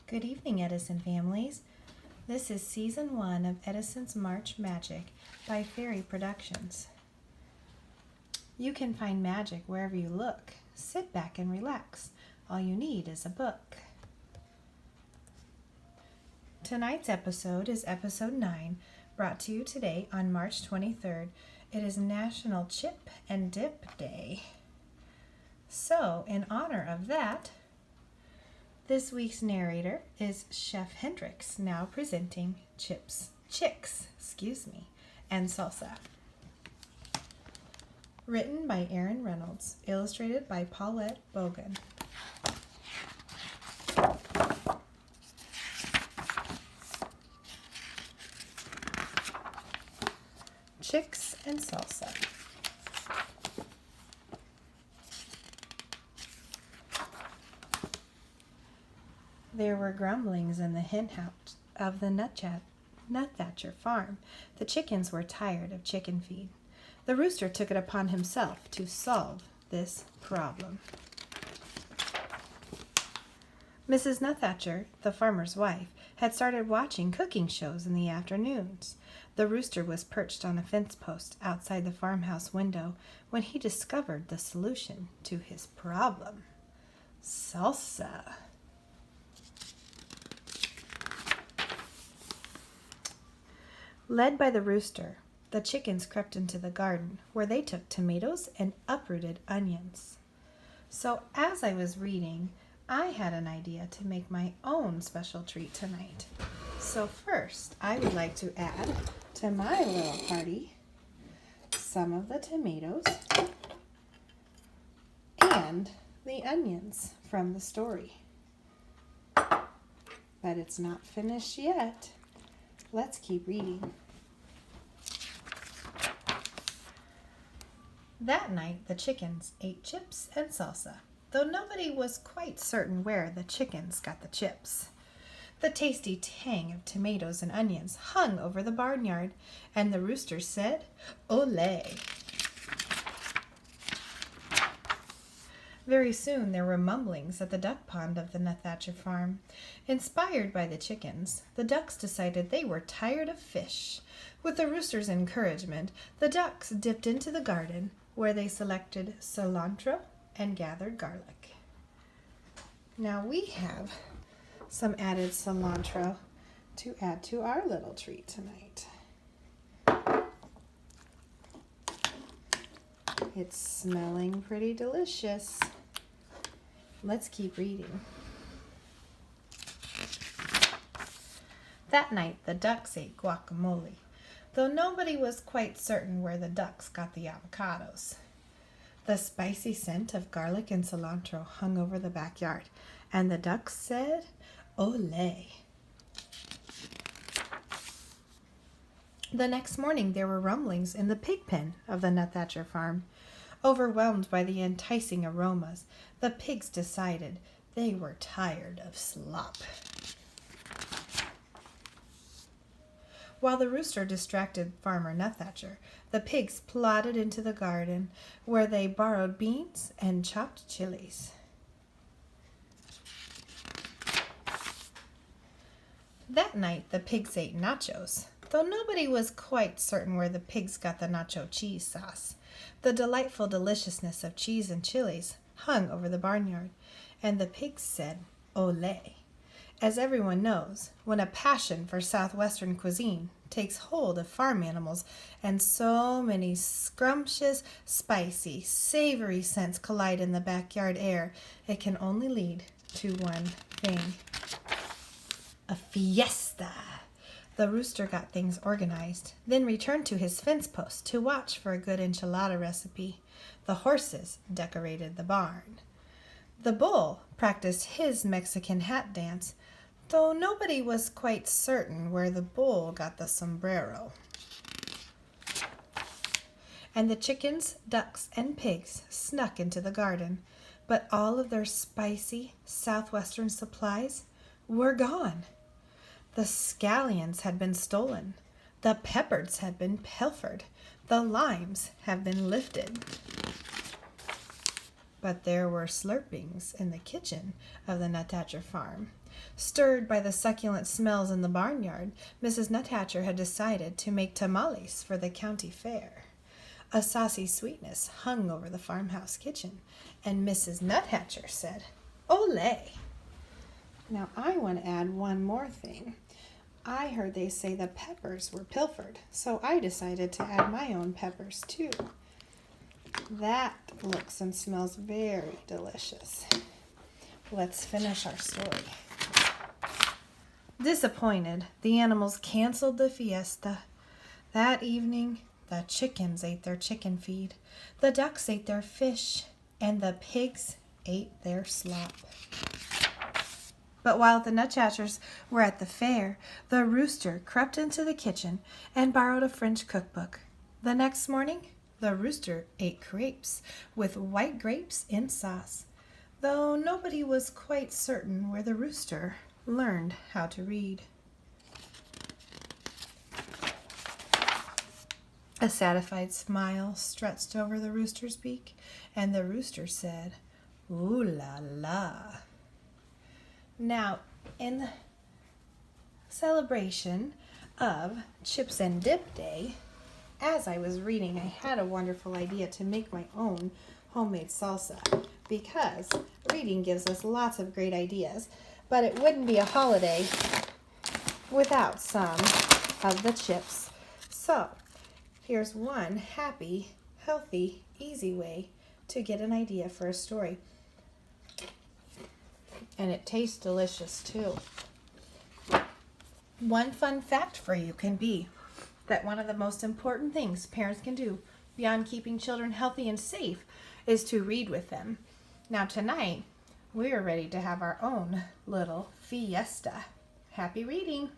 Good evening, Edison families. This is Season 1 of Edison's March Magic by Fairy Productions. You can find magic wherever you look. Sit back and relax. All you need is a book. Tonight's episode is Episode 9, brought to you today on March 23rd. It is National Chip and Dip Day. So, in honor of that, this week's narrator is Chef Hendrix, now presenting Chicks, and Salsa. Written by Aaron Reynolds, illustrated by Paulette Bogan. Chicks and Salsa. There were grumblings in the hen house of the Nut-Thatcher farm. The chickens were tired of chicken feed. The rooster took it upon himself to solve this problem. Mrs. Nut-Thatcher, the farmer's wife, had started watching cooking shows in the afternoons. The rooster was perched on a fence post outside the farmhouse window when he discovered the solution to his problem. Salsa. Led by the rooster, the chickens crept into the garden, where they took tomatoes and uprooted onions. So as I was reading, I had an idea to make my own special treat tonight. So first, I would like to add to my little party some of the tomatoes and the onions from the story. But it's not finished yet. Let's keep reading. That night, the chickens ate chips and salsa, though nobody was quite certain where the chickens got the chips. The tasty tang of tomatoes and onions hung over the barnyard, and the rooster said, "Olé!" Very soon there were mumblings at the duck pond of the Nut-Thatcher farm. Inspired by the chickens, the ducks decided they were tired of fish. With the rooster's encouragement, the ducks dipped into the garden, where they selected cilantro and gathered garlic. Now we have some added cilantro to add to our little treat tonight. It's smelling pretty delicious. Let's keep reading. That night, the ducks ate guacamole, though nobody was quite certain where the ducks got the avocados. The spicy scent of garlic and cilantro hung over the backyard, and the ducks said, "Olé!" The next morning there were rumblings in the pig pen of the Nut-Thatcher farm. Overwhelmed by the enticing aromas, the pigs decided they were tired of slop. While the rooster distracted Farmer Nut-Thatcher, the pigs plodded into the garden, where they borrowed beans and chopped chilies. That night the pigs ate nachos, though nobody was quite certain where the pigs got the nacho cheese sauce. The delightful deliciousness of cheese and chilies hung over the barnyard, and the pigs said, "Olé!" As everyone knows, when a passion for Southwestern cuisine takes hold of farm animals and so many scrumptious, spicy, savory scents collide in the backyard air, it can only lead to one thing: a fiesta. The rooster got things organized, then returned to his fence post to watch for a good enchilada recipe. The horses decorated the barn. The bull practiced his Mexican hat dance, though nobody was quite certain where the bull got the sombrero. And the chickens, ducks, and pigs snuck into the garden, but all of their spicy Southwestern supplies were gone. The scallions had been stolen. The peppers had been pilfered. The limes have been lifted. But there were slurpings in the kitchen of the Nuthatcher farm. Stirred by the succulent smells in the barnyard, Mrs. Nuthatcher had decided to make tamales for the county fair. A saucy sweetness hung over the farmhouse kitchen, and Mrs. Nuthatcher said, "Ole!" Now I want to add one more thing. I heard they say the peppers were pilfered, so I decided to add my own peppers too. That looks and smells very delicious. Let's finish our story. Disappointed, the animals canceled the fiesta. That evening, the chickens ate their chicken feed, the ducks ate their fish, and the pigs ate their slop. But while the Nuthatchers were at the fair, the rooster crept into the kitchen and borrowed a French cookbook. The next morning, the rooster ate crepes with white grapes in sauce, though nobody was quite certain where the rooster learned how to read. A satisfied smile stretched over the rooster's beak, and the rooster said, "Ooh la la." Now, in the celebration of Chips and Dip Day, as I was reading, I had a wonderful idea to make my own homemade salsa, because reading gives us lots of great ideas, but it wouldn't be a holiday without some of the chips. So, here's one happy, healthy, easy way to get an idea for a story. And it tastes delicious too. One fun fact for you can be that one of the most important things parents can do beyond keeping children healthy and safe is to read with them. Now tonight, we are ready to have our own little fiesta. Happy reading!